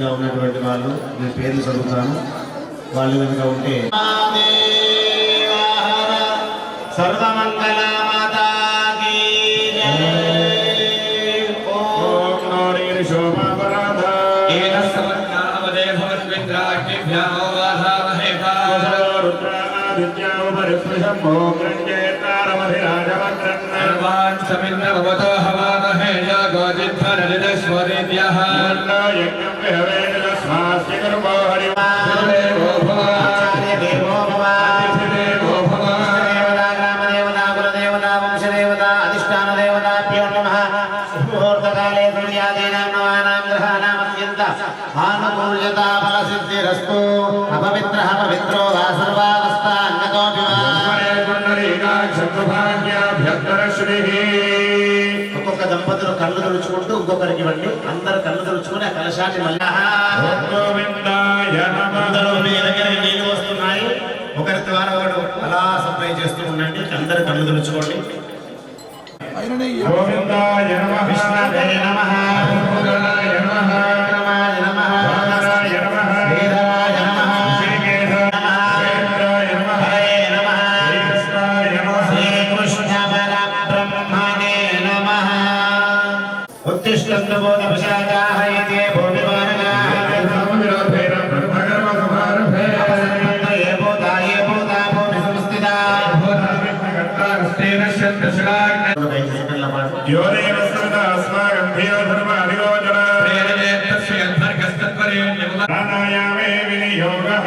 సిద్ధంగా ఉన్నటువంటి వాళ్ళు మీ పేర్లు చదువుతాను. వాళ్ళు కనుక ఉంటే సర్వమంగళ మాతా కీ జై. ఓం నోరి శోభా పరాధ ఏన సమజ్ఞావదే భవద్వింద్రాగ్నిభ్యామో వాధామహే రుద్రాదిత్యా ఉపరిస్పృశంభో గ్రంథేతారమధిరాజవక్రన్ సర్వాన్ సమింద్రభవతో హవామహే యాగోజిధ్వరరిదశ్వరిద్యః యజ్ఞం విహవేన స్వాస్తి కర్మో హరిమా దేవో భవ ఆచార్య దేవో భవ దేవో భవ దేవతా గ్రామ దేవతా కుల దేవతా వంశ దేవతా అధిష్టాన దేవతాభ్యో నమః. ముహూర్తకాలే సూర్యాదీనాం నవానాం గ్రహాణాం అత్యంత ఆనుకూల్యతా ఫల సిద్ధిరస్తు. అపవిత్రః పవిత్రో వా సర్వావస్థాంగతోపి వా ఒక్కొక్క దంపతులు కళ్ళు తుడుచుకుంటూ ఇంకొకరికి ఇవ్వండి. అందరూ కళ్ళు తుడుచుకుని ఆ కలశాన్ని మళ్ళీ అందరూ మీ దగ్గరికి నీళ్ళు వస్తున్నాయి. ఒకరి ద్వారా ఒకడు అలా సప్లై చేస్తూ ఉండండి. అందరూ కళ్ళు తుడుచుకోండి. గోవిందాయ నమః విష్ణవే నమః గోవిందాయ నమః రమాయ నమః రామాయ నమః శ్రీధరాయ నమః శ్రీకేశవాయ నమః హరే నమః శ్రీకృష్ణాయ నమః శ్రీకృష్ణ పరబ్రహ్మణే నమః. ఉత్తిష్టంతు బోధపశాచాః ఇతే భూమివారగాః ప్రాణాయామే వినియోగః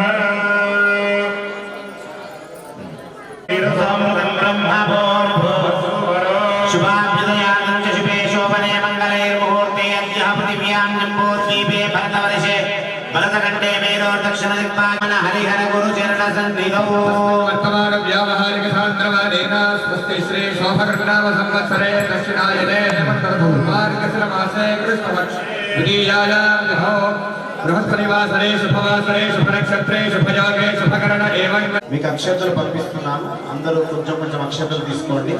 శుభాభ్యుదయానం చ శుభే శోభనే మంగళే ముహూర్తే అద్యః పృథివ్యాం జంబోద్వీపే భరతవర్షే భరతఖండే మేరోర్దక్షిణ దిక్పాలన హరిహర గురు చరణ సన్నిధౌ వర్తమాన వ్యావహారిక శాస్త్రవాదేన స్వస్తి శ్రీ శోభకృష్ణనామ సంవత్సరే దక్షిణాయనే మార్గశిర మాసే కృష్ణపక్షే ద్వితీయాయాం తిథౌ బృహస్పతివాసరే శుభవాసరే శుభనక్షత్రే శుభయోగే శుభకరణ ఏవం. మీకు అక్షతలు పంపిస్తున్నాను. అందరూ కొంచెం కొంచెం అక్షతలు తీసుకోండి.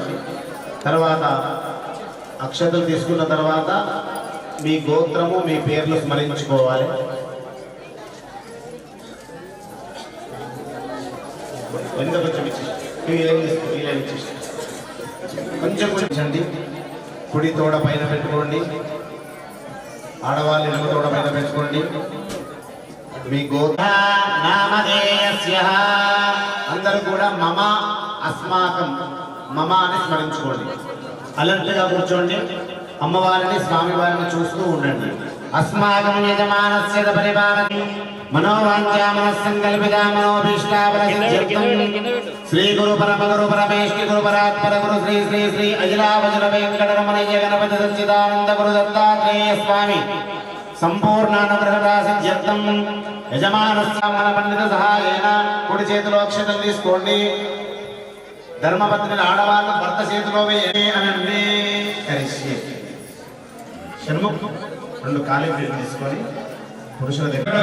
తర్వాత అక్షతలు తీసుకున్న తర్వాత మీ గోత్రము మీ పేర్లు స్మరించుకోవాలి. కొంచెం కొంచెం కొంచెం కుడి తోడ పైన పెట్టుకోండి. ఆడవాళ్ళు ఎడమ తోడ పైన పెట్టుకోండి. మీ గోత్ర నామధేయస్య అందరూ కూడా మమ అస్మాకం మమ అని స్మరించుకోండి. అలర్ట్గా కూర్చోండి. అమ్మవారిని స్వామివారిని చూస్తూ ఉండండి. అస్మాకం యజమానస్య పరిపాలన మనోవాంఛా మనస్సంకల్పితా మనోభీష్టాఫలసిద్ధ్యర్థం శ్రీ గురు పరమ గురు పరమేష్ఠి గురు పరాత్పర గురు శ్రీ శ్రీ శ్రీ అజిలావజల వెంకటరమణయ్య గణపతి సచ్చిదానంద గురు దత్తాత్రేయ స్వామి సంపూర్ణానుగ్రహదా సిద్ధ్యర్థం యజమానస్య మన పండిత సహాయేన కుడి చేతిలో అక్షతలు తీసుకోండి. ధర్మపత్ని ఆడవాళ్ళు భర్త చేతిలో వేయండి. కరిష్యే షణ్ముఖ రెండు కాలి తీసుకొని పురుషుల దగ్గర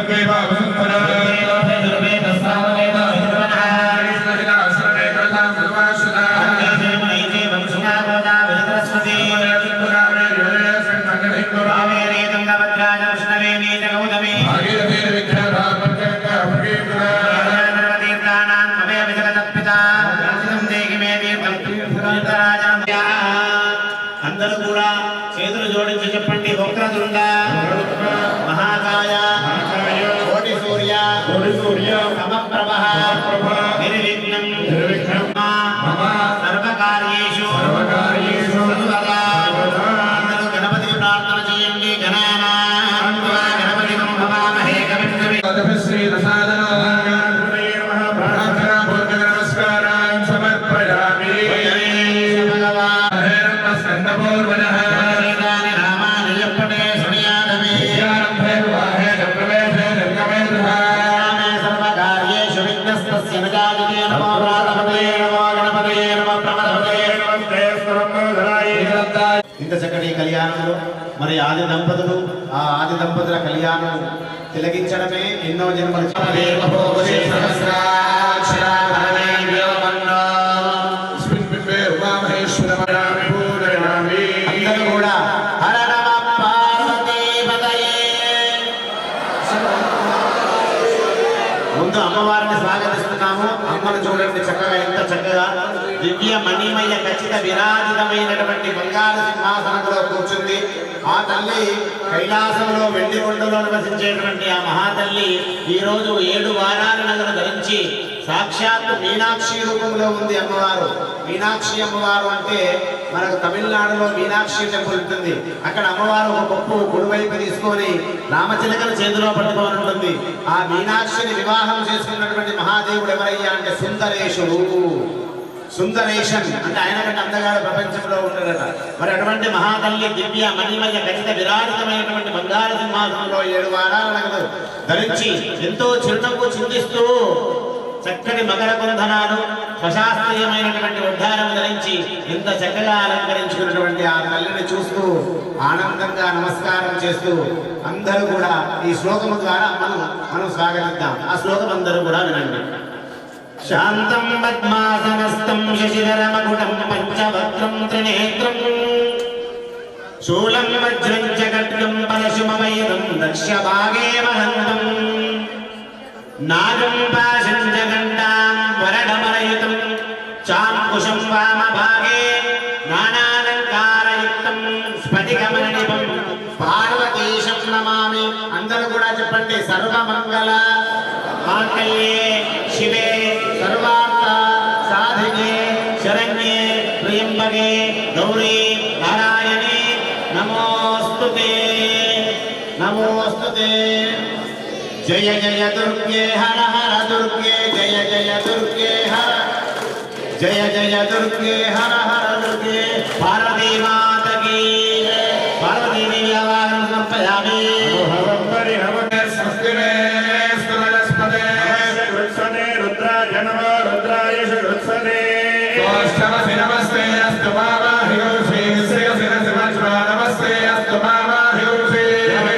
అందరూ కూడా చేతులు జోడించి చెప్పండి. వక్రతుండ మహాకాయ కోటి సూర్య సమప్రభ నిర్విఘ్నం సర్వకార్యేషు సర్వదా. అందరూ గణపతి ప్రార్థన చేయండి. గణపతి భవామహే కవిం శ్రీ ఇంత చక్కటి కళ్యాణంలో మరి ఆది దంపతులు ఆ ఆది దంపతుల కళ్యాణం తిలకించడమే ఎన్నో జన్మలు. అందరూ కూడా హర నమ పార్వతీ పతయే అమ్మను చూడండి చక్కగా ఎంత చక్కగా దివ్య మణిమయ ఖచ్చిత విరాజితమైనటువంటి బంగారు సింహాసనంలో కూర్చుంది. ఆ తల్లి కైలాసంలో వెండి కొండలో నివసించేటువంటి ఆ మహాతల్లి ఈరోజు 7 వారాల నగలు ధరించి సాక్షాత్తు మీనాక్షి రూపంలో ఉంది అమ్మవారు. మీనాక్షి అమ్మవారు అంటే మనకు తమిళనాడులో మీనాక్షి టెంపుల్ ఉంటుంది. అక్కడ అమ్మవారు ఒక పప్పు కుడివైపు తీసుకొని రామచిలకల చేతిలో పట్టుకొని ఉంటుంది. ఆ మీనాక్షిని వివాహం చేసుకున్నటువంటి మహాదేవుడు ఎవరయ్యా అంటే సుందరేశుడు. సుందరేశన్ అంటే ఆయన కంటే అందగాడు ప్రపంచంలో ఉంటాడట. మరి అటువంటి మహాతల్లి దివ్య మణిమయ ఖచ్చిత విరాజితమైనటువంటి బంగారు సింహాసనంలో 7 వారాల నగలు ధరించి ఎంతో చిరునవ్వు చిందిస్తూ చక్కటి మకర కుంధనాలు స్వశాస్త్రీయమైనటువంటి ఉద్ధారం ధరించి ఇంత చక్కగా అలంకరించుకున్నటువంటి ఆ తల్లిని చూస్తూ ఆనందంగా నమస్కారం చేస్తూ అందరూ కూడా ఈ శ్లోకము ద్వారా మనం స్వాగతిద్దాం. ఆ శ్లోకం అందరూ కూడా వినండి. శాంతం పద్మాసనస్థం శశిధరమకుటం పంచవక్త్రం త్రినేత్రం శూలం వజ్రం చ ఖడ్గం పరశుమవైరం దక్ష్యభాగే వహంతం నాగం పాశం చ ఘంటాం వరడమరయుతం చాంకుశం వామభాగే నానాలంకారయుక్తం స్ఫటికమణిపం పార్వతీశం నమామి. అందరూ కూడా చెప్పండి. సర్వమంగళ మాంగళ్యే శివే సర్వార్థ సాధికే శరణ్యే త్ర్యంబకే గౌరీ నారాయణి నమోస్తుతే నమోస్తుతే. జయ జయ దుర్గే హర హర దుర్గే జయ జయ దుర్గే హర జయ జయ దుర్గే హర హర దుర్గే. పార్వతీ మాతకి పార్వతీదేవి ఆవాహనం సమర్పయామి. నమస్తే అస్తు బాబా హిగౌసి నమస్తే అస్తు బాబా హిగౌసి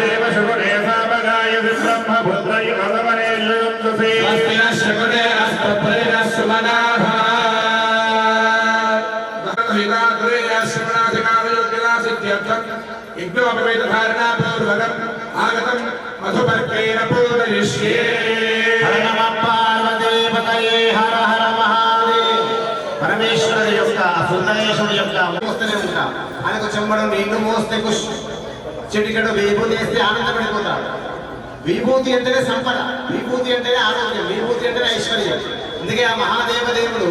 దేవ శుభే సామగాయ విబ్రహ్మ పుత్రయ భగవనే యుంతుసి అస్తి శుభే అస్తు ప్రేర సుమనాభ భగవిదా దురేయ శివనాథినామ యోగ్యలా సిద్ధ్యర్థం యజ్ఞోపవేద ధారణా పూర్వకం ఆగతం మధుపర్కేణ పూర్ణయిష్యే. హర నమః పార్వతీపతయే హర హర మహాదేవ్. పరమేశ్వరుడు యొక్క సుందరేశుడు యొక్క మోస్తూనే ఉంటాం. ఆయనకు చెంబడం నీళ్లు మోస్తే కుష్ చెటికడు విభూతి వేస్తే ఆనందపడిపోతాడు. విభూతి అంటేనే సంపద, విభూతి అంటేనే ఆరోగ్యం, విభూతి అంటేనే ఐశ్వర్యం. అందుకే ఆ మహాదేవ దేవుడు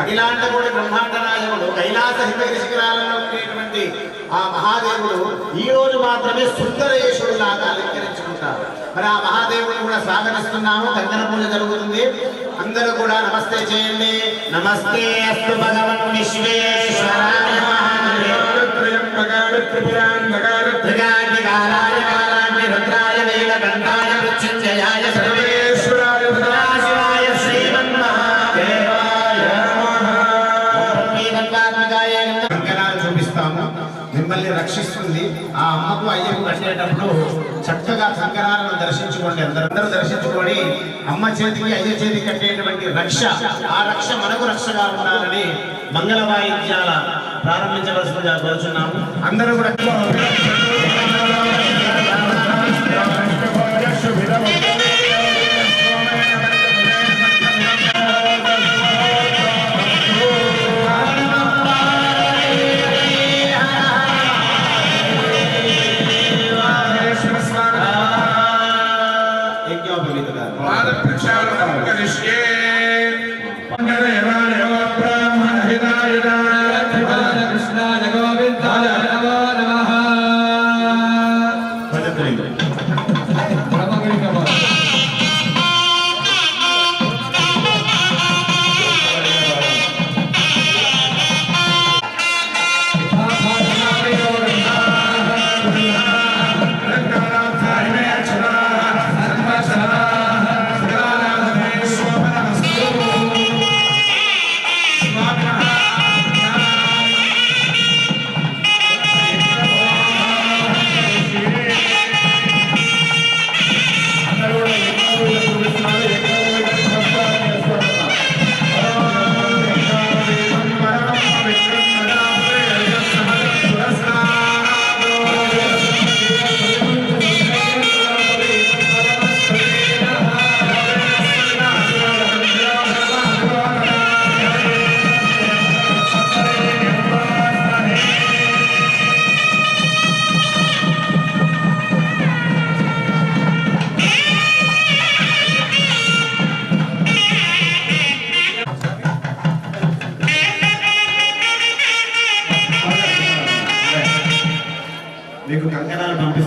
అఖిలాండ కోటి బ్రహ్మాండ నాయకుడు కైలాస హిమగిరి శిఖరాలలో ఉండేటువంటి ఆ మహాదేవుడు ఈ రోజు మాత్రమే సుందరేశుడు లాగా అలంకరించుకుంటారు. మరి ఆ మహాదేవుని కూడా స్వాగతిస్తున్నాము. కంకణ పూజ జరుగుతుంది. అందరూ కూడా నమస్తే చేయండి. నమస్తే అస్తు భగవన్ విశ్వేశ్వరాయ త్రిపురాంతకారాయ కాలాంటి రుద్రాయ నీలకంఠాయ మృత్యుంజయాయ సర్వేశ్వరాయ సదాశివాయ శ్రీమన్మహాదేవాయ కంకణాలు చూపిస్తాము. మిమ్మల్ని రక్షిస్తుంది. ఆ అమ్మకు అయ్యకు కట్టేటప్పుడు చక్కగా కంకణాలను దర్శించుకోండి. అందరూ దర్శించుకొని అమ్మ చేతికి అయ్య చేతికి కట్టేటువంటి రక్ష, ఆ రక్ష మనకు రక్షగా ఉండాలని మంగళ వాయిద్యాల ప్రారంభించవలసిందిగా కోరుచున్నాము. అందరూ కూడా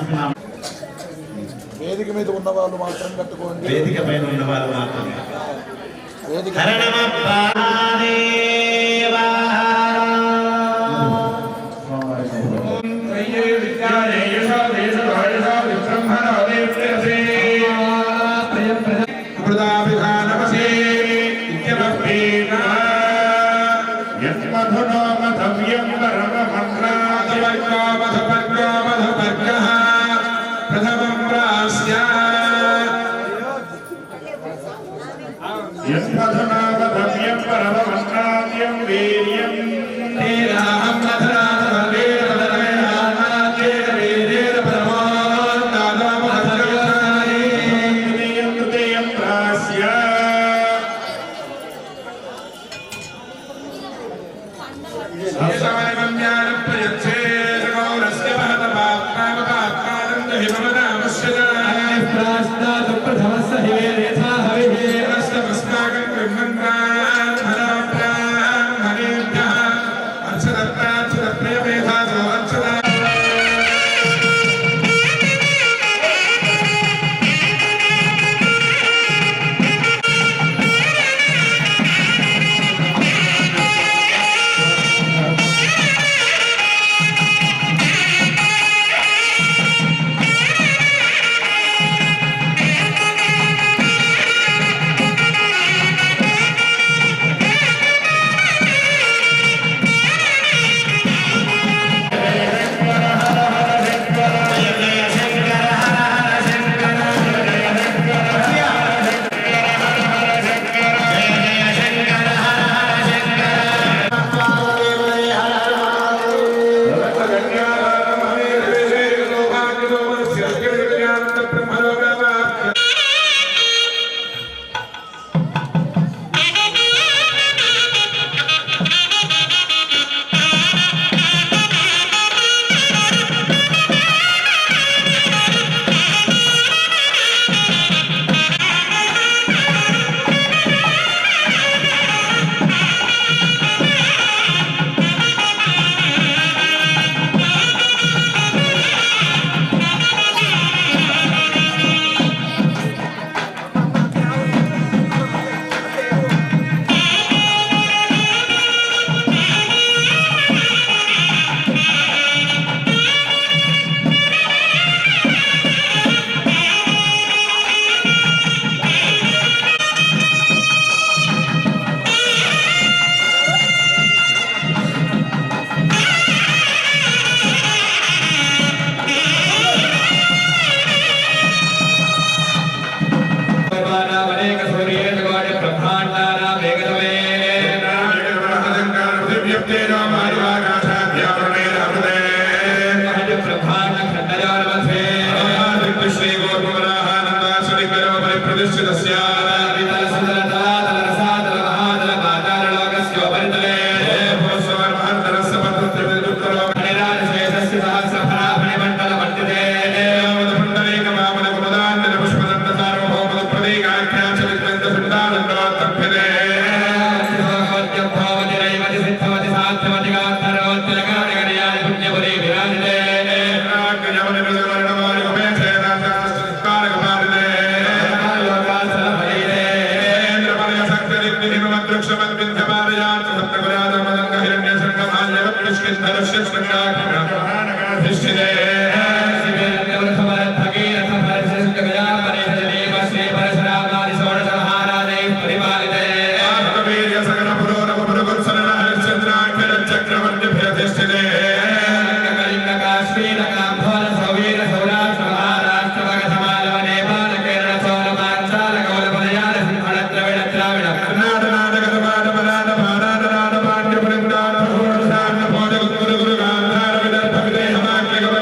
సమర్పిస్తున్నాం. వేదిక మీద ఉన్న వాళ్ళు మాత్రం కట్టుకోండి. వేదిక పైన ఉన్న వాళ్ళు మాత్రమే. వేదిక యన్మధునామధవ్యం పరమమంత్రాద్యం వీర్యం తేరాహం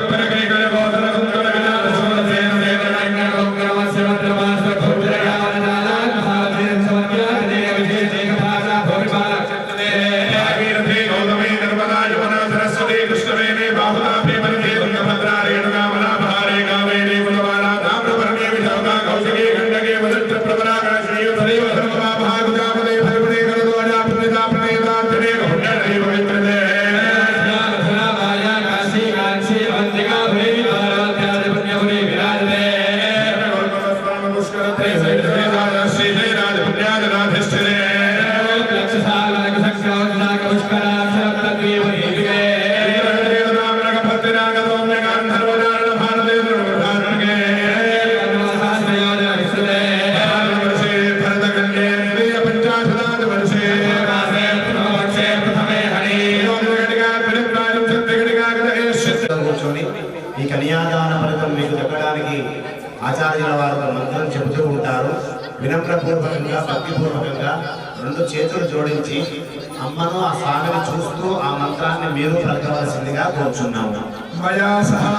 Put కన్యాదాన ఫలితం మీకు దక్కడానికి ఆచార్యుల వారు ఒక మంత్రం చెబుతూ ఉంటారు. వినమ్రపూర్వకంగా భక్తిపూర్వకంగా 2 చేతులు జోడించి అమ్మను ఆ స్వామిని చూస్తూ ఆ మంత్రాన్ని మీరు పలకవలసిందిగా కోరుచున్నాము. మయా సహా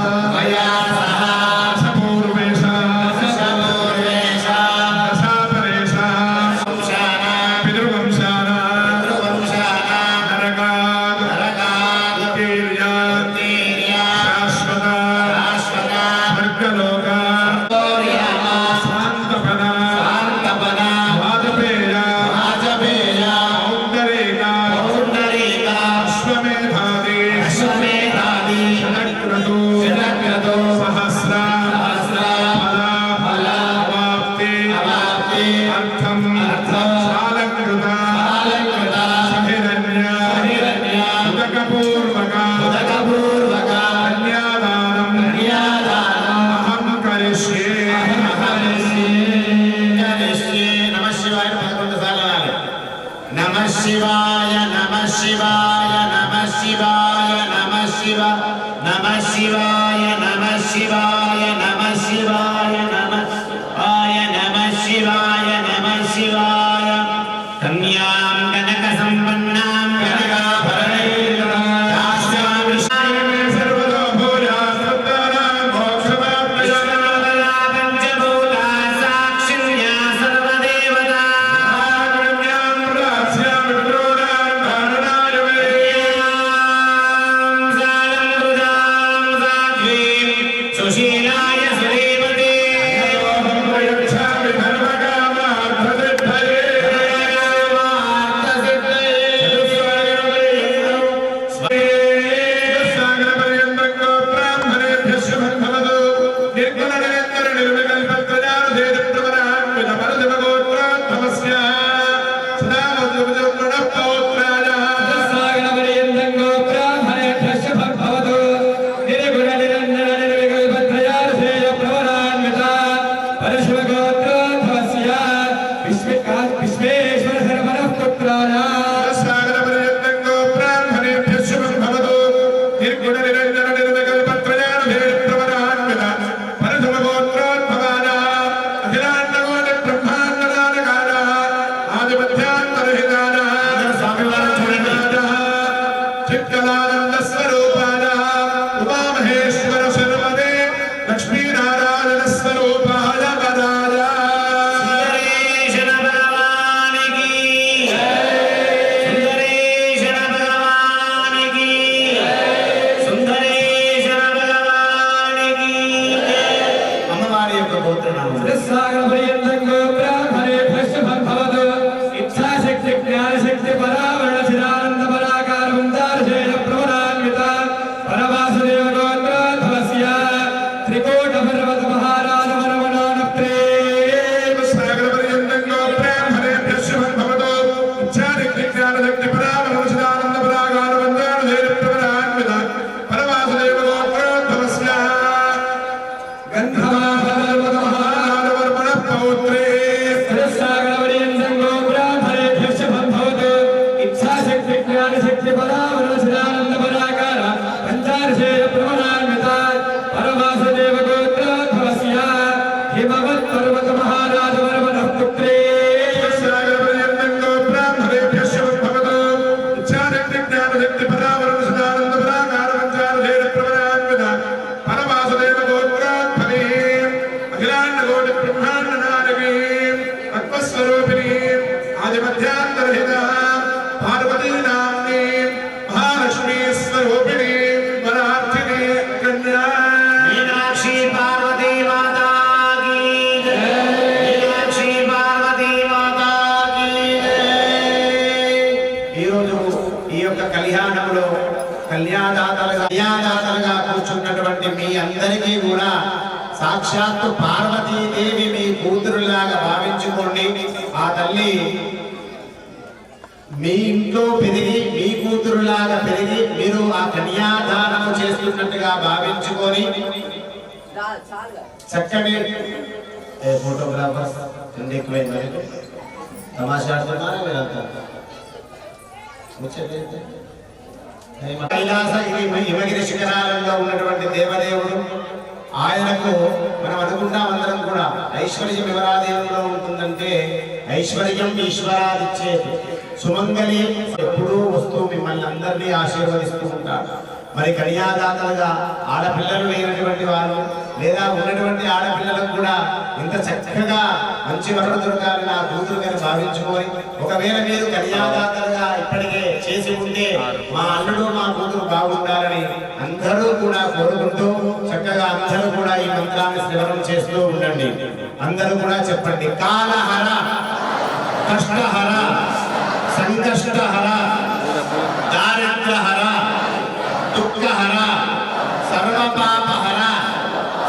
శివాయ నమః శివాయ నమః శివాయ నమః శివాయ నమః శివాయ నమః శివాయ నమః శివాయ నమః శివాయ నమః శివాయ నమః శివాయ కన్యాం కనక సంపన్నాం కన్యాదాతలుగా కూర్చున్నటువంటి మీ అందరికీ కూడా సాక్షాత్తు పార్వతీదేవి మీ కూతురులాగా భావించుకోండి. ఆ తల్లి మీ ఇంట్లో పెరిగి మీ కూతురులాగా పెరిగి మీరు ఆ కన్యాదానము చేస్తున్నట్టుగా భావించుకొని చక్కటి ఫోటోగ్రాఫర్స్ ఎక్కువైంది తమాషాడుతున్నారా మీరంతా కైలాస హిమగిరి శిఖరాలలో ఉన్నటువంటి దేవదేవుడు ఆయనకు మనం అనుకుంటాం అందరం కూడా ఐశ్వర్యం ఎవరాదేవులో ఉంటుందంటే ఐశ్వర్యం ఈశ్వరాదిచ్చేది. సుమంగళి ఎప్పుడూ వస్తూ మిమ్మల్ని అందరినీ ఆశీర్వదిస్తూ ఉంటారు. మరి కన్యాదాతలుగా ఆడపిల్లలు లేనటువంటి వారు లేదా ఉన్నటువంటి ఆడపిల్లలకు కూడా ఇంత చక్కగా మంచి వరుడు దొరకాలని నా కూతురు గారు భావించుకొని, ఒకవేళ మీరు కన్యాదాతలుగా ఇప్పటికే చేసి ఉంటే మా అల్లుడు మా కూతురు బాగుండాలని అందరూ కూడా కోరుకుంటూ చక్కగా అందరూ కూడా ఈ మంత్రాన్ని శ్రవణం చేస్తూ ఉండండి. అందరూ కూడా చెప్పండి. కాలహర, కష్టహర, సంకష్టహర, దారిద్రహర, దుఃఖహర, సర్వపాపహర,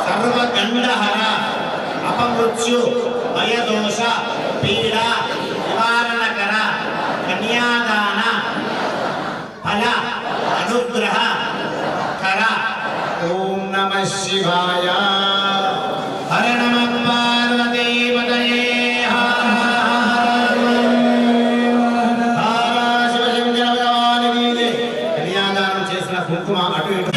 సర్వగండహర, అపమృత్యు, భయదోష, పీడ నివారణకర, కన్యాదాన ఫల అనుగ్రహ కర. ఓం నమః శివాయ. హర నమః పార్వతీపతయే. కన్యాదానం చేసిన కుంకుమ అటు ఇటు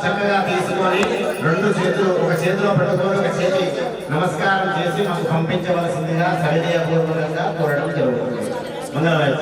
చక్కగా తీసుకొని రెండు చేతులు ఒక చేతిలో పెట్టుకొని ఒక చేతి నమస్కారం చేసి మాకు పంపించవలసిందిగా సవినయపూర్వకంగా కోరడం జరుగుతుంది. మంగళవారం.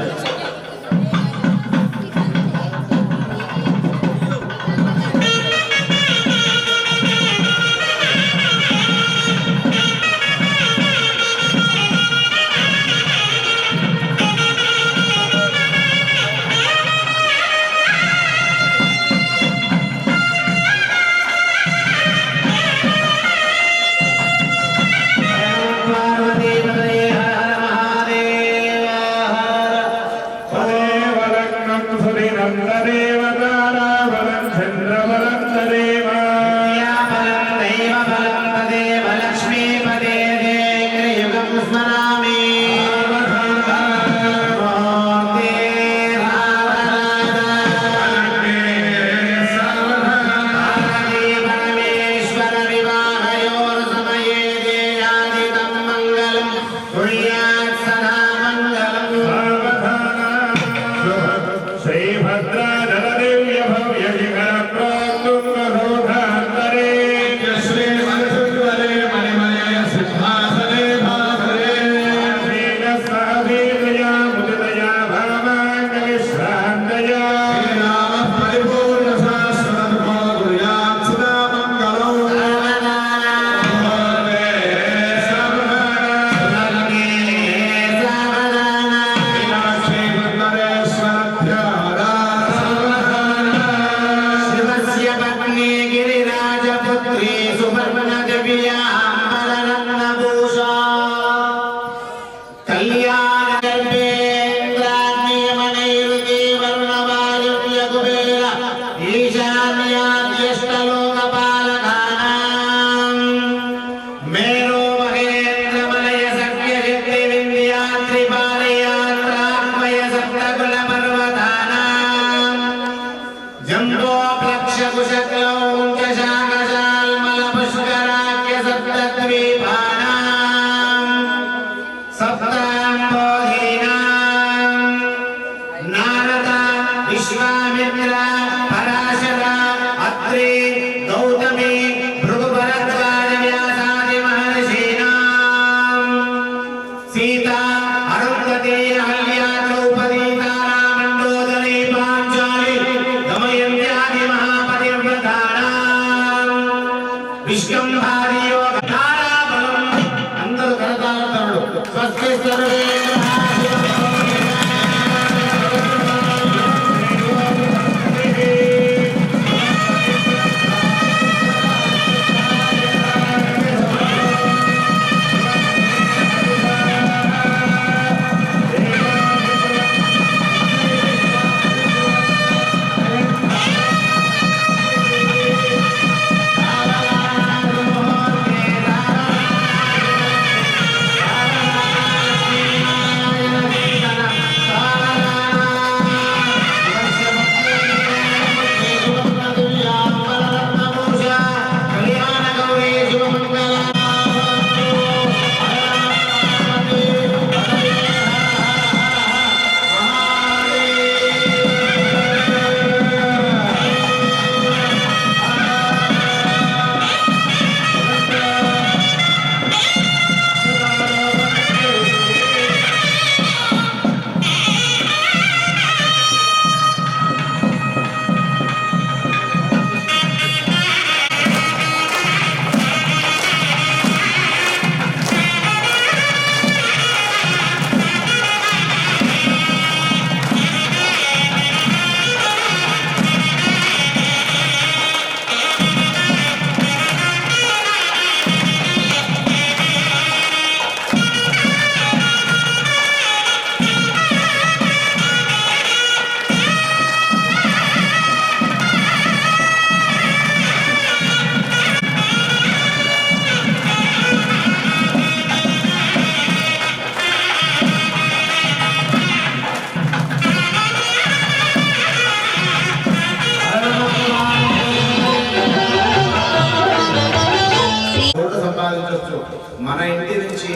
మన ఇంటి నుంచి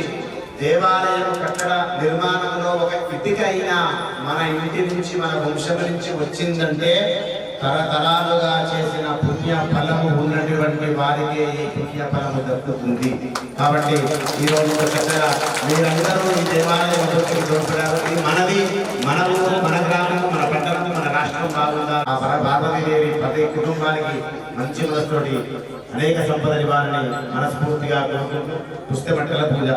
దేవాలయం కట్టడ నిర్మాణంలో ఒక ఇటుక అయినా మన ఇంటి నుంచి మన వంశం నుంచి వచ్చిందంటే తరతరాలుగా చేసిన పుణ్య ఫలము ఉన్నటువంటి వారికి ఈ పుణ్య ఫలము దక్కుతుంది. కాబట్టి ఈరోజు చక్కగా మీరందరూ ఈ దేవాలయం దొరుకుతున్నారు. ఇది మనది, మన ఊరు, మన గ్రామం, మన పట్టణం, మన రాష్ట్రం బాగుందా. ఆ పార్వతీదేవి ప్రతి కుటుంబానికి మంచి మనసుతోటి అనేక సంపద ఇవ్వాలని మనస్ఫూర్తిగా కోరుకుంటూ పుస్తమంటల పూజ.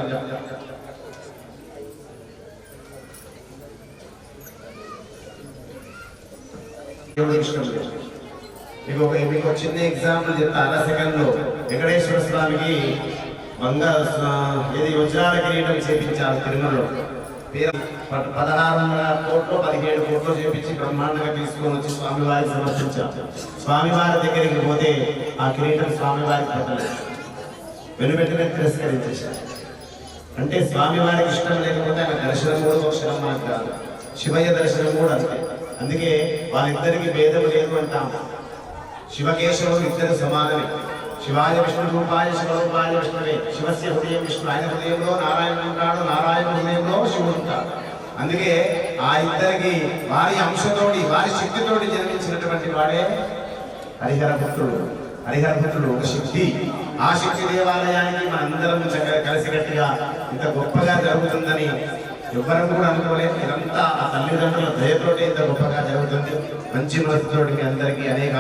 మీకు చిన్న ఎగ్జాంపుల్ చెప్తా. అర సెకండ్లో వెంకటేశ్వర స్వామికి ఏది వజ్రాల కిరీటం చేపించారు తిరుమలలో. 1600 కోట్లు 17 కోట్లు చేపించి బ్రహ్మాండంగా తీసుకొని వచ్చి స్వామివారికి సమర్పించారు. స్వామివారి దగ్గరికి పోతే ఆ కిరీటం స్వామివారికి పెట్టలేదు, వెనువెంటనే తిరస్కరించేశారు. అంటే స్వామివారికి ఇష్టం లేకపోతే ఆయన దర్శనం కూడా ఒక క్షణం మనకు కాదు, శివయ్య దర్శనం కూడా అంతే. అందుకే వాళ్ళిద్దరికి భేదం లేదు అంటాం. శివకేశవులు ఇద్దరు సమానమే. శివాయ విష్ణు రూపాయ శివరూపాయ విష్ణువే. శివస్య హృదయం విష్ణు, ఆయన హృదయంలో నారాయణుడు ఉంటాడు, నారాయణ హృదయంలో శివుడు ఉంటాడు. అందుకే ఆ ఇద్దరికి వారి అంశతోటి వారి శక్తితోటి జన్మించినటువంటి వాడే హరిహరపుత్రుడు. హరిహరపుత్రుడు ఒక శక్తి. ఆ శక్తి దేవాలయానికి మనందరం కలిసికట్టుగా ఇంత గొప్పగా జరుగుతుందని ఎవరు కూడా అనుకోలేదు. ఇదంతా ఆ తల్లిదండ్రుల దయతోటి ఇంత గొప్పగా జరుగుతుంది. మంచి మనసుతోటి మీ అందరికీ అనేక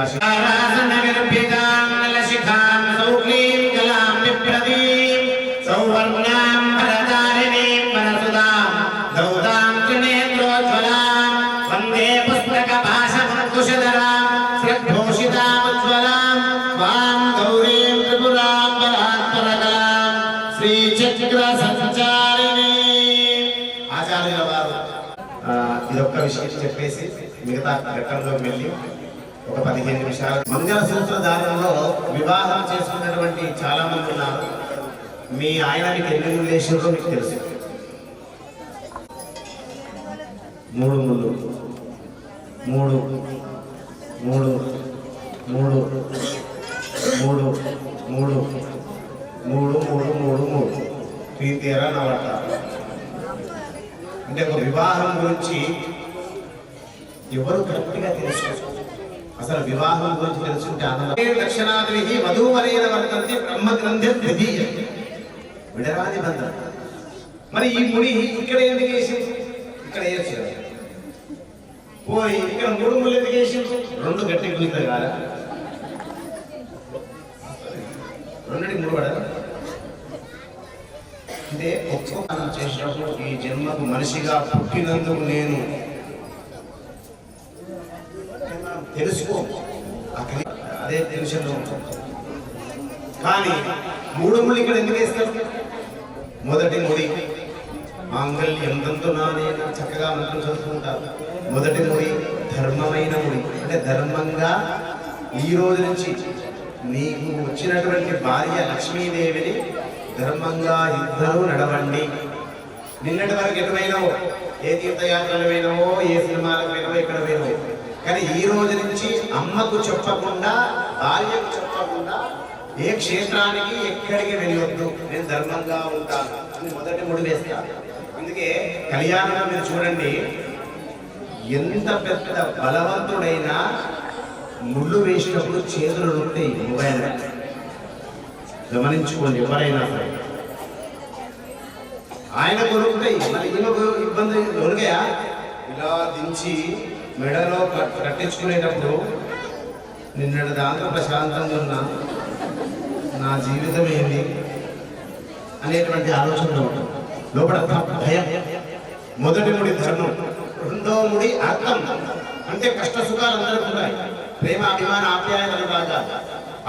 ఇదొక్క విషయం చెప్పేసి మిగతా ఘట్టంలోకి వెళ్ళి ఒక 15 నిమిషాలు. మంగళసూత్రధారణలో వివాహం చేసుకున్నటువంటి చాలా మంది ఉన్నారు. మీ ఆయన మీకు ఎన్ని ముళ్ళు వేసిందో మీకు తెలుసు. 3 ముళ్ళు, 3 3 3 3 3 3 3 3 తీరా నవట. అంటే ఒక వివాహం గురించి ఎవరు కరెక్ట్గా తెలుసుకోవచ్చు. అసలు వివాహం గురించి తెలుసుకుంటే ఆనందం. దక్షిణాద్రి వధూవరేణ వర్తంతి బ్రహ్మగ్రంథి ద్వితీయ విడరాని బంధం. మరి ఈ ముడి ఇక్కడ ఎందుకు వేసింది? ఇక్కడ వేసారు పోయి ఇక్కడ 3 ముళ్ళు ఎందుకు వేసింది? 2 గట్టి గుంత కాదా, 2కి 3 పడదా? అంటే ఒక్కొక్క చేసినప్పుడు ఈ జన్మకు మనిషిగా పుట్టినందుకు నేను తెలుసుకో అదే టెన్షన్లో ఉంటాం. కానీ 3 ముళ్ళు ఇక్కడ ఎందుకు వేస్తారు? మొదటి ముడి మాంగళ్యం తంతునానేన, చక్కగా మంత్రం చదువుకుంటారు. మొదటి ముడి ధర్మమైన ముడి, అంటే ధర్మంగా ఈ రోజు నుంచి నీకు వచ్చినటువంటి భార్య లక్ష్మీదేవిని ధర్మంగా ఇద్దరు నడవండి. నిన్నటి వరకు ఎటు పోయినావో, ఏ తీర్థయాత్రలు పోయినావో, ఏ సినిమాలకు పోయినావో, ఎక్కడ పోయినావో, కానీ ఈ రోజు నుంచి అమ్మకు చెప్పకుండా, భార్యకు చెప్పకుండా ఏ క్షేత్రానికి ఎక్కడికి వెళ్ళవద్దు, నేను ధర్మంగా ఉంటాను అని మొదటి ముడి వేస్తాను. అందుకే కళ్యాణంలో మీరు చూడండి, ఎంత పెద్ద బలవంతుడైనా ముళ్ళు వేసినప్పుడు చేతులు ఉంటాయి. మొబైల్ గమనించుకోండి, ఎవరైనా సరే ఆయన కొనుక్కుంటాయి. మరి ఈమెకు ఇబ్బంది దొరికాయా? ఇలా దించి మెడలో కట్టించుకునేటప్పుడు నిన్నటి దాంతో ప్రశాంతంగా ఉన్నా, నా జీవితం ఏంటి అనేటువంటి ఆలోచనలో ఉంటుంది. లోపల భయం. మొదటి ముడి ధర్మం, రెండవ ముడి అర్థం. అంటే కష్ట సుఖాలు అందరికీ ఉన్నాయి, ప్రేమ అభిమాన ఆప్యాయతలు రాగా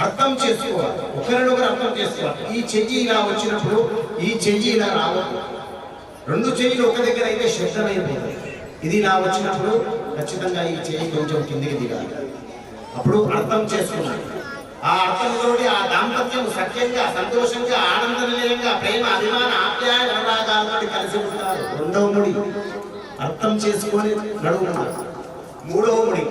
అర్థం చేసుకోవాలి, ఒకరినొకరు అర్థం చేసుకోవాలి. ఈ చెయ్యి ఇలా వచ్చినప్పుడు ఈ చెయ్యి ఇలా రావద్దు. 2 చెయ్యిలు ఒక దగ్గర అయితే శబ్దమైపోతుంది. ఇది ఇలా వచ్చినప్పుడు ఖచ్చితంగా ఈ చెయ్యి కొంచెం కిందికి దిగాలి. అప్పుడు అర్థం చేసుకున్నాడు. ఆ అర్థంతో ఆ దాంపత్యం సత్యంగా, సంతోషంగా, ఆనంద నిలయంగా, ప్రేమ అభిమాన ఆప్యాయ అనురాగాలతో కలిసి ఉంటారు. 2వ ముడి అర్థం చేసుకొని నడువుకున్నారు. 3వ ముడి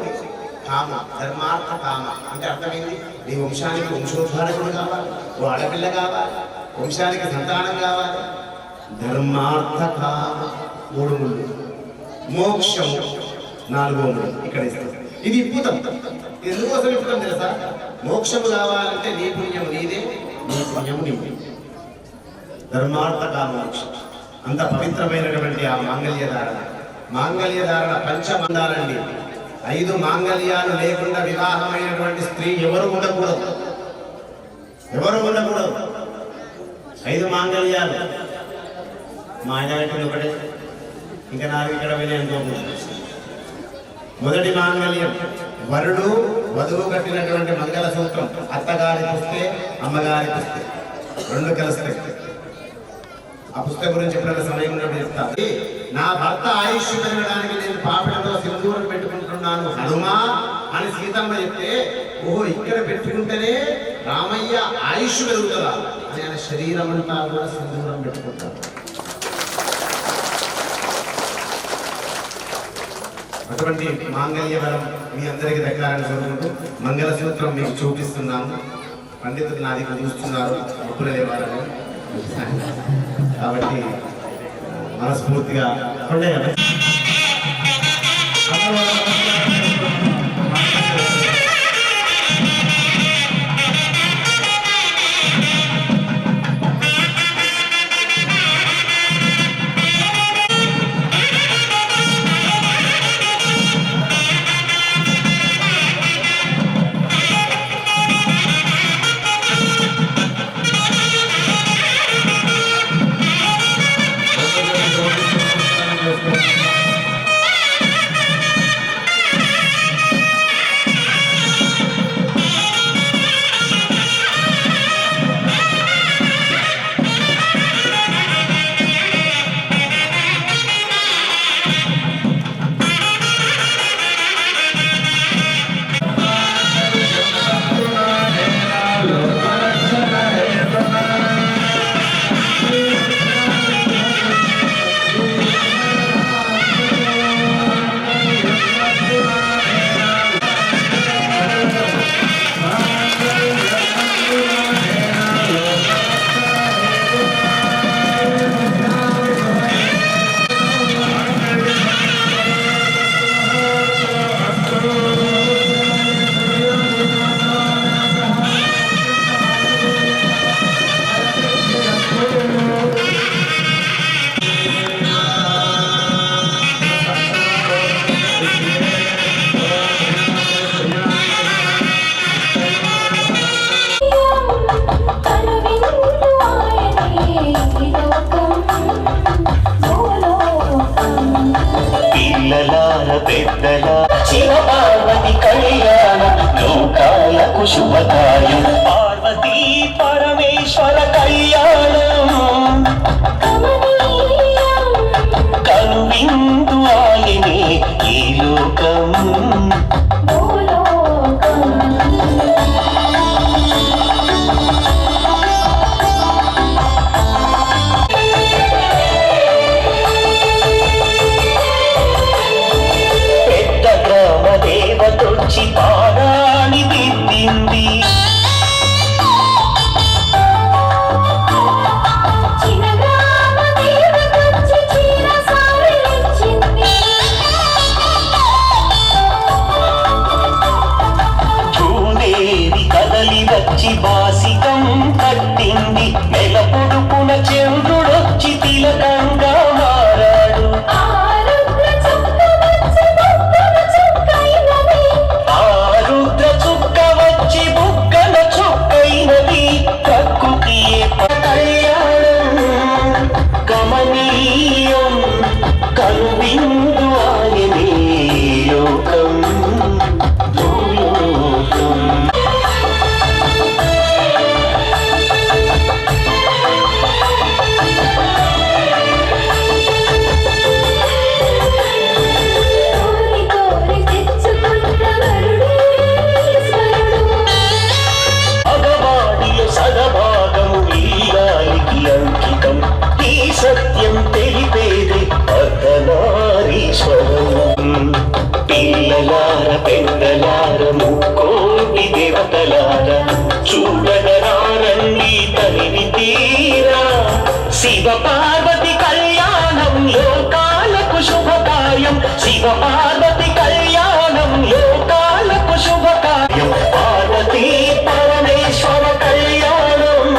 కామ, ధర్మార్థ కామ. అంటే అర్థమైంది, నీ వంశానికి వంశోద్ధారకుడు కావాలి, ఓ ఆడపిల్ల కావాలి, వంశానికి సంతానం కావాలి, ధర్మార్థ కామ 3 ముళ్ళు, మోక్షము 4వ ముళ్ళు ఇక్కడ ఇస్తారు. ఇది ఇప్పుతాం. ఎందుకోసం ఇప్పుతాం తెలుసా? మోక్షము కావాలంటే నీ పుణ్యం నీదే, నీ పుణ్యం నీదే. ధర్మార్థ కామ మోక్షం అంత పవిత్రమైనటువంటి ఆ మాంగళ్యధారణ పంచమందాలండి. 5 మాంగళ్యాలు లేకుండా వివాహమైనటువంటి స్త్రీ ఎవరు ఉండకూడదు. 5 మాంగళ్యాలు. మా ఆయన పెట్టింది ఒకటే, ఇంకా 4 ఇక్కడ వినయంతో. మొదటి మాంగళ్యం వరుడు వధువు కట్టినటువంటి మంగళ సూత్రం. అత్తగారి పుస్తే అమ్మగారి పుస్తే 2 కలిస్తే. ఆ పుస్తకం గురించి ఎప్పుడైనా సమయం ఉన్నప్పుడు చెప్తాను. నా భర్త ఆయుష్ పెరగడానికి నేను పాపలతో సింధూరం పెట్టుకుంటున్నాను హనుమా అని సీతమ్మ చెప్తే, ఓహో ఇక్కడ పెట్టుకుంటేనే రామయ్య ఆయుష్ పెరుగుతుందా అని ఆయన శరీరం అంతా కూడా సింధూరం పెట్టుకుంటారు. అటువంటి మాంగళ్య బలం మీ అందరికీ దక్కాలని కోరుకుంటూ మంగళసూత్రం మీకు చూపిస్తున్నాము. పండితులు నా దగ్గర చూస్తున్నారు, అప్పుడే లేవాలని. కాబట్టి మనస్ఫూర్తిగా పెద్దల శివపార్వతి కళ్యాణం లోకాలకు శుభకాయం. పార్వతీ పరమేశ్వర కళ్యాణం కనువిందు ఆయనే ఈ లోకం. దేవతొచ్చి పారాణి దిద్దింది. భూదేవి కదలి వచ్చి బాసికం కట్టింది. నెల పొడుపున చంద్రుడొచ్చి తిలకంగా మారాడు. రుద్ర పార్వతి కళ్యాణం లోకాలకు శుభకార్యం పార్వతీ పరమేశ్వర కళ్యాణం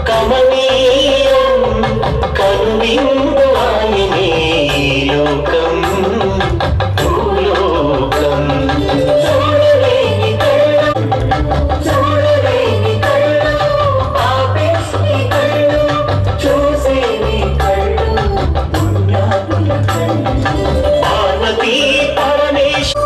కమనీయం కనువిందు ఆయనే లోకం భూలోకం చూడలేని కళ్ళు చూడలేని కళ్ళు ఆపేసి కళ్ళు చూసేని కళ్ళు పుణ్యాత్ముల కళ్ళు పార్వతీ పరమేశ్వర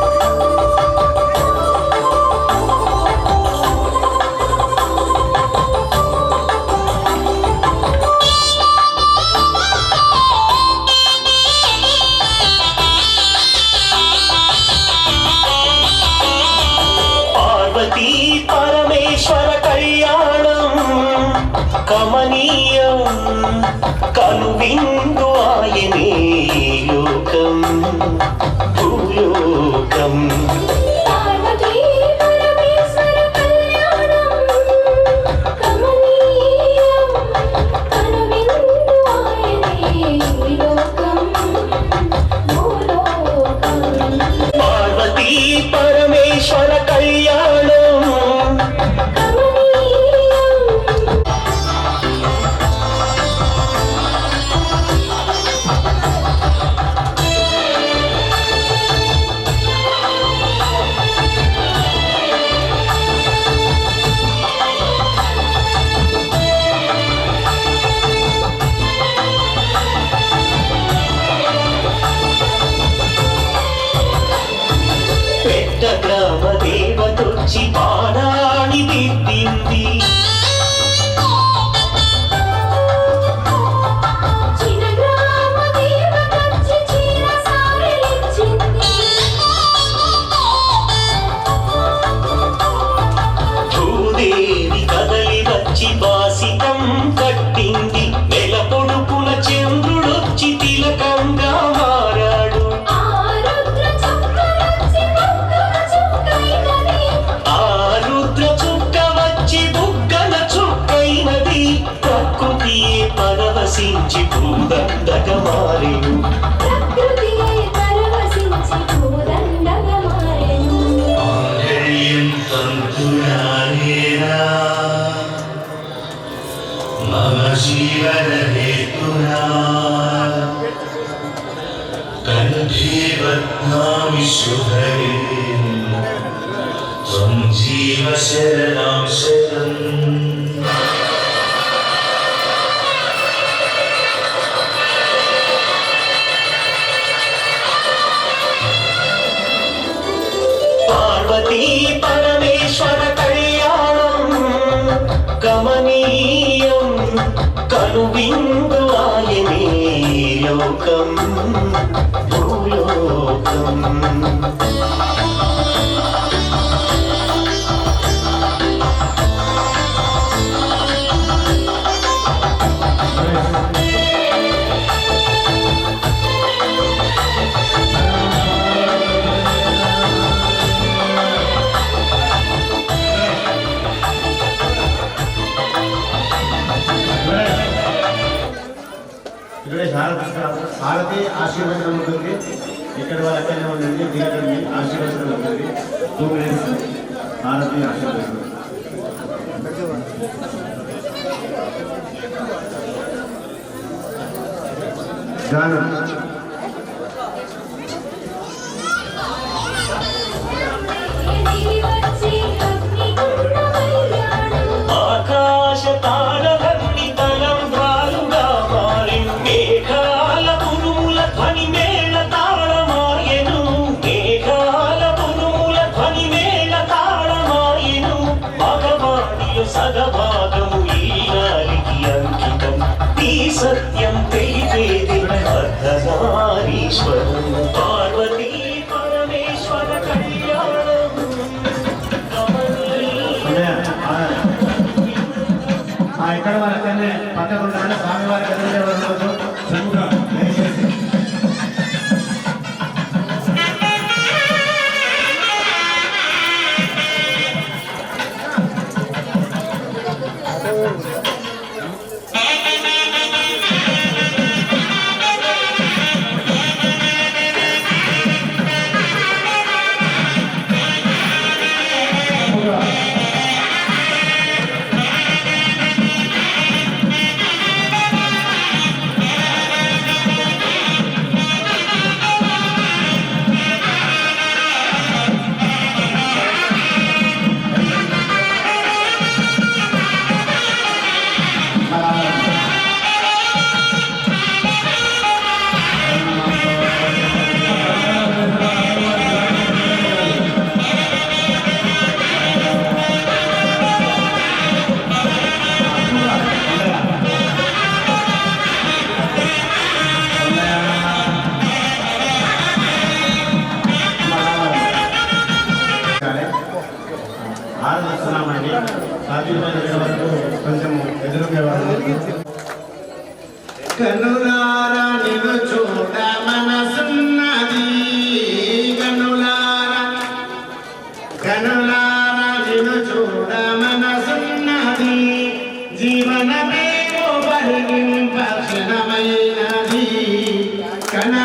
పార్వతీ పరమేశ్వర కళ్యాణం కమనీయం కనువిందు ఆయనే లోకం భూలోకం పార్వతీ పరమేశ్వర కళ్యాణం కమనీయం కనువిందు ఆయనే లోకం భూలోకం పార్వతీ పరమేశ్వర కళ్యాణం కమనీయం పెద్ద గ్రామ దేవతొచ్చి బాణాన్ని దిద్దింది చిన్న గ్రామ దేవతచ్చి చీర సారెలిచ్చింది భూదేవి కదలి వచ్చి బాసికం కట్టింది నెల పొడుపున చంద్రుడొచ్చి తిలకంగా మారాడు ఆరుద్ర చక్రవచ్చి బొగ్గల చుక్కైనది ఆ రుద్ర చుక్క వచ్చి బుగ్గన చుక్కైనది ప్రకృతియే పరవశించి భూదండగా మారెను ప్రకృతియే పరవశించి భూదండగా మారెను మమ జీవన హేతునా కంఠీవత్నామి శుభే త్వం జీవ శరణం శతం పార్వతీ పరమేశ్వర కళ్యాణం కమనీయం కనువిందు ఆయనే లోకం భూలోకం ఇక్కడే హారతి ఆశీర్వచనం ఉంటుంది. ఇక్కడ వాళ్ళ ఎక్కడనే ఉండండి, దిగండి, ఆశీర్వచనం ఉంటుంది. 2 minutes హారతి ఆశీర్వచనం. గానం వచ్చి అగ్నిగుండ కళ్యాణం ఆకాశ తాళలన్నీ తలంబ్రాలుగా మారి మేఘాల పురుముల ధ్వని మేళ తాళమాయెను మేఘాల పురుముల ధ్వని మేళ తాళమాయెను మగవాణిలో సగభాగము ఈనాలికి అంకితం ఈ సత్యం తెలిపేది అర్ధనా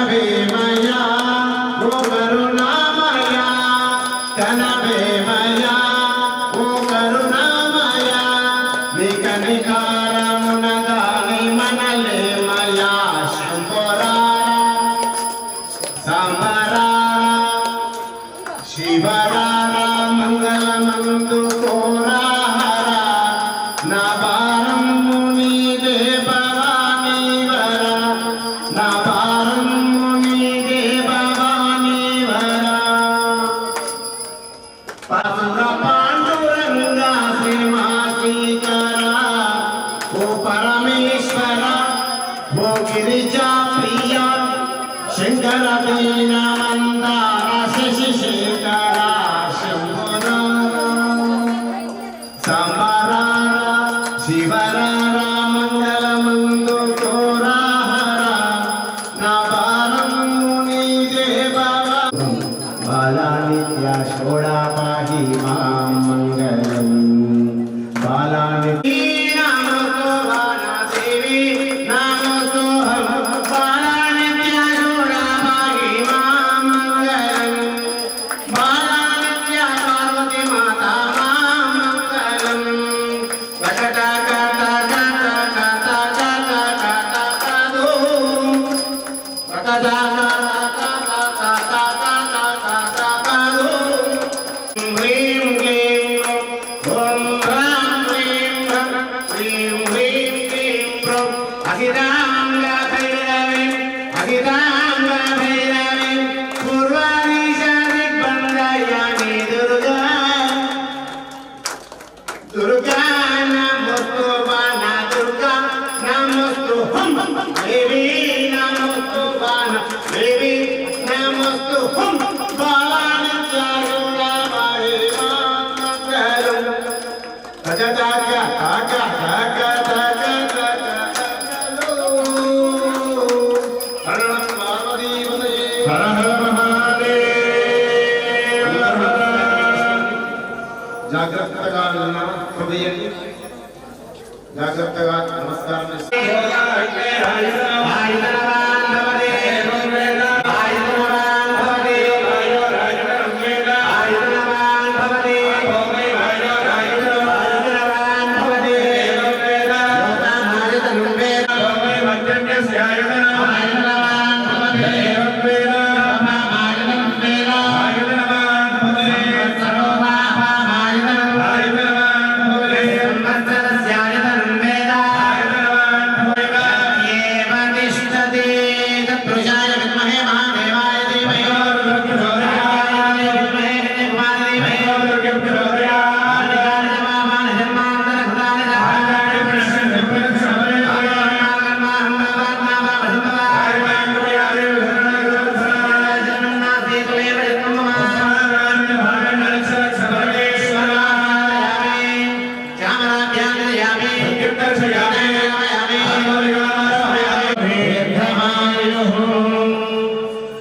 కనవేమయా ఓ కరుణామయా కనవేమయా ఓ కరుణామయా నీ కనికారమున గాని మనలేమయా శంకరా సాంబరా శివరారా మంగళమందు కోరాహరా నా భారము నీదే భవానీ వరా నా భారము నీదే భవానీ వరా పరమ పాండురంగ శ్రీమాశ్రీకరా ఓ పరమేశ్వర ఓ గిరిజా ప్రియ శంకర దీనమందార శశిశేఖర శంభురా సంబరా శివరార మంగళమందు కోరాహర నా భారము నీదే భవా బాలానిత్య షోడా పాహి మాం మంగళం బాలానిత్య నమో బాలాదేవి నమో బాలానిత్య షోడా పాహి మాం మంగళం బాలానిత్య పార్వతి మాతా మాం మంగళం కట కట కట కట కట కట కదో కట హ్రీం క్లీం ఓం హ్రాం క్లీం హ్రీం హ్రీం క్లీం హ్రౌం అహిరాంగ భైరవి అహిరాంగ భైరవి పూర్వాదిశ దిగ్బంధయామి దుర్గా దుర్గా నమోస్తు వాన దుర్గా నమోస్తు హం దేవి నమోస్తు వాన దేవి నమోస్తు హం బాలానిత్య షోడా పాహి మాం మంగళం తజదాగ తాగ తాగ తాగ తాగ హర పార్వతీపతయే హర హర మహాదేవ జాగ్రత్తగా హృదయం జాగ్రత్తగా నమస్కారం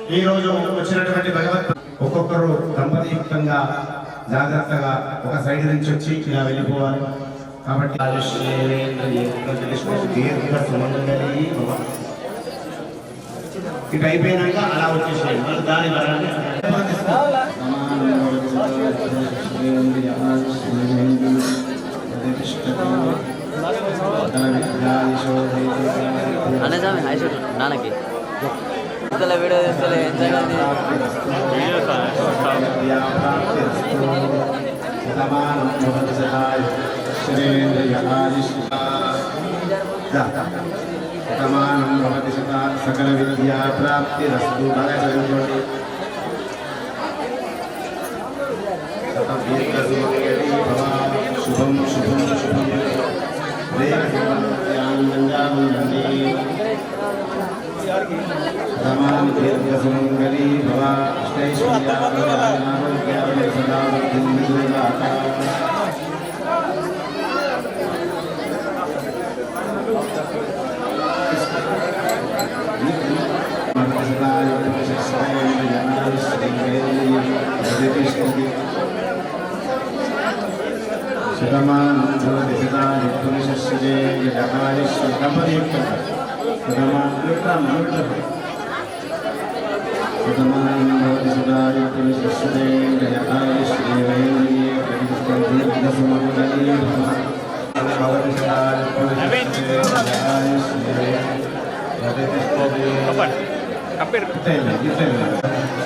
ఈ రోజు వచ్చినటువంటి భగవత్ ఒక్కొక్కరు దంపతియుక్తంగా జాగ్రత్తగా ఒక సైడ్ నుంచి వచ్చి ఇలా వెళ్ళిపోవాలి కాబట్టి దీర్ఘ సుమంగళి ఇటు అయిపోయినాక అలా వచ్చేసేయండి మరి దాని వరాన్ని అనే జామి హాయ్ షూట్ నాన్నకి వీడియో తీస్తలే ప్రమాణం భవతి సదా సకల విద్యా ప్రాప్తిరస్తు బాగా చదువుకోండి దీర్ఘసుమంగళి భవ శుభం శుభం శుభం ప్రమాణం దీర్ఘసుమంగళి భవ అష్టైశ్వర్యారోగ్యాన్ని సదా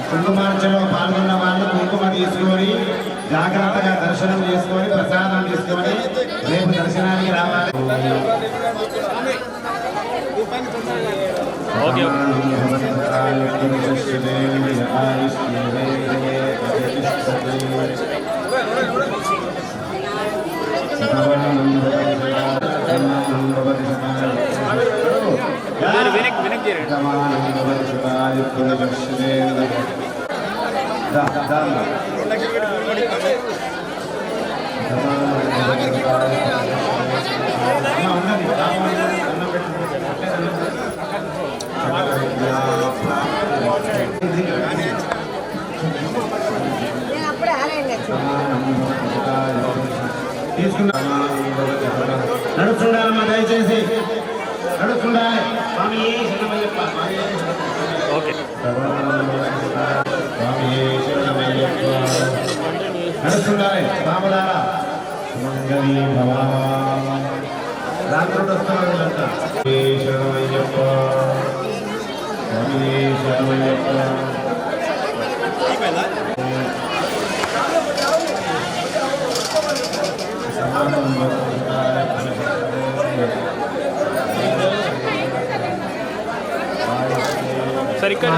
కుంకుమార్చనలో పాల్గొన్న వాళ్ళు కుంకుమ తీసుకొని జాగ్రత్తగా దర్శనం చేసుకొని ప్రసాదం తీసుకొని రేపు దర్శనానికి రావాలి. నడుచుండాలమ్మా, దయచేసి నడుచుండాలి. స్వామి ఓకే నడుచుండాలి. బాబులారా మంగళీ భవ రాత్రుడు వస్తున్నారు వీళ్ళంతా. శరణమయ్యప్ప స్వామి శరణమయ్యప్ప. సరే ఇక్కడ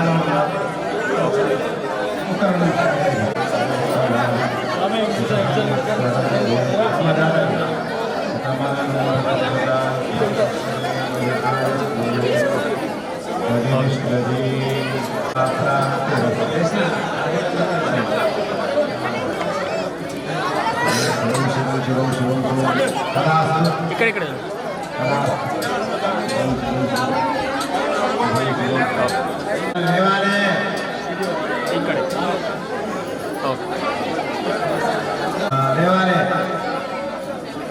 ఇక్కడ ఇక్కడ ఇక్కడ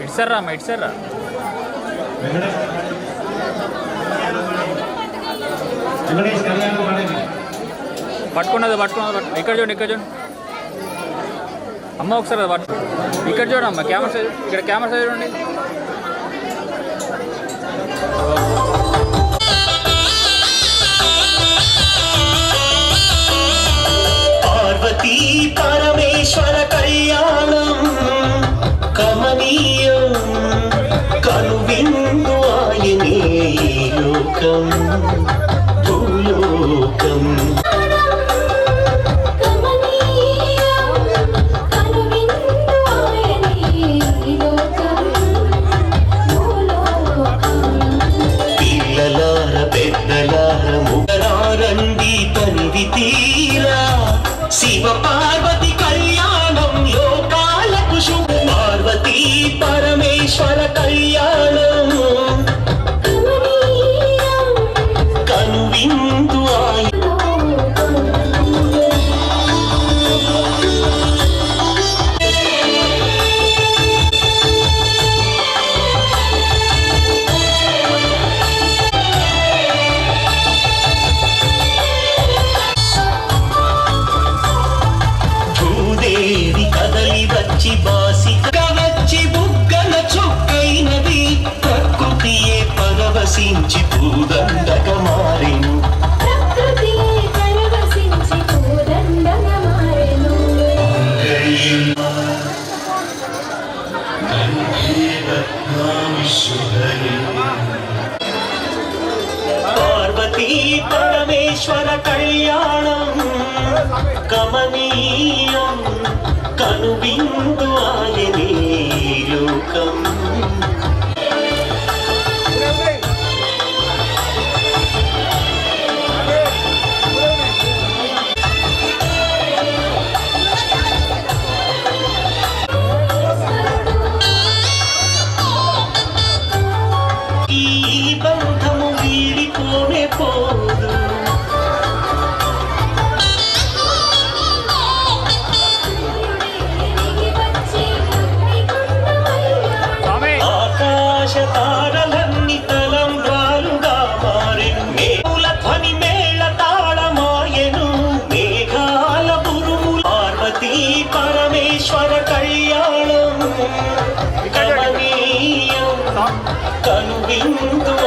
ఇట్సర్రా అమ్మ ఇట్సర్రా పట్టుకున్నది ఇక్కడ చూడండి అమ్మ ఒకసారి అది పట్టు ఇక్కడ చూడమ్మ కెమెరా సైడ్ ఇక్కడ కెమెరా సైడ్ చూడండి పార్వతీ పరమేశ్వర కళ్యాణం కమనీయం కనువిందు ఆయనే లోకం భూలోకం పిల్లలార పెద్దలార ముగరారండి తనివి తీరా శివ పార్వతి కళ్యాణం లోకాలకు శుభ పార్వతీ పరమేశ్వర కళ్యాణం కనువిందు ఆయ భూదేవి కదలి వచ్చి బాసిగా వచ్చి బుగ్గల చొక్కైనది ప్రకృతియే పరవశించి పూదండగా మారెను పార్వతీ పరమేశ్వర కళ్యాణం కమనీయం కనువిందు ఆయనే లోకం ఈ బంధము వీడిపోనే పోదు కనువిందు